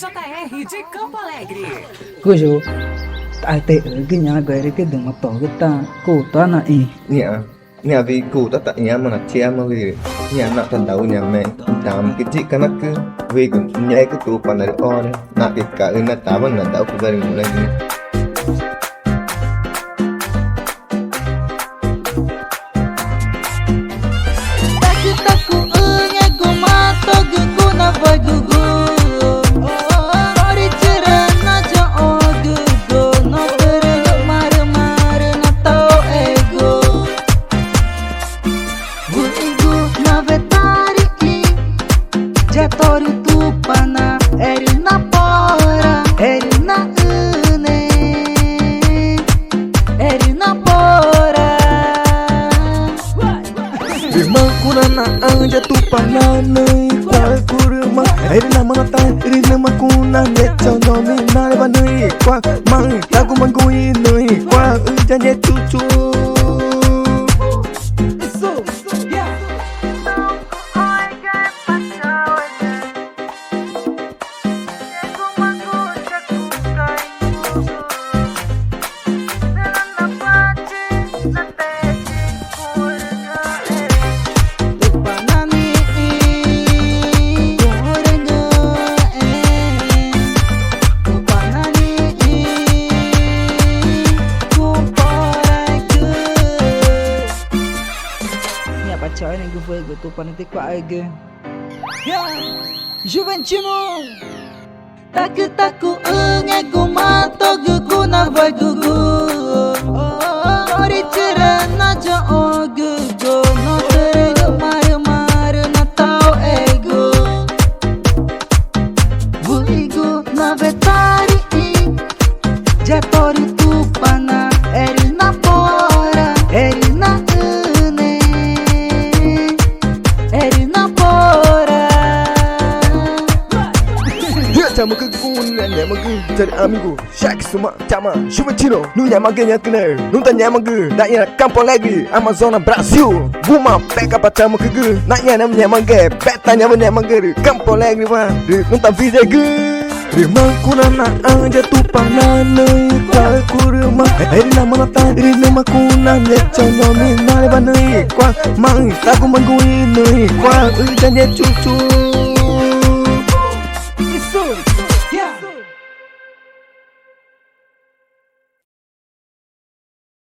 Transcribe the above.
JR de Campo Alegre. Cujo tại tệ ở cái nhà cái đừng mà tỏ cái ta cổ ta là ý Nhà vì cụ ta tại nhà mà là che mà vì nhà nọ thần đầu nhà mẹ làm cái chị cái nát cứ vì cũng nhảy cái tụ phần này o đấy nạ cái cả ơi nát tá bằng nát đầu của gia đình lên Tupana, erina pora, erina une, erina pora. Irmã kurana anja tupana nei kwa kurma erina manata erina makuna necha nome nalba nei kwa mang tagu mangui nei kwa ujanye chuchu. Choi nih gue tuh panitik pak ege. Ya, Juventino. Taku ngegu mato gugu na vai gugu. Ori tirana ja o gugu no terego mar na tau ego. Buigo na vetari jatori tu pana eri na pora eri na Chama que nyama que cari amigo Shaq suma chama Juventino nu nyama que nyakne nu ta nyama que da ina Campo Alegre Amazônia Brasil Guma pega pra chama que na nyama que peta nyama que Campo Alegre va nu ta vide que Irmã kurana anja tupana nei kwa kurma erina manata erina makuna necha nome nalba nei kwa mang tagu mangui nei kwa ujanye chuchu.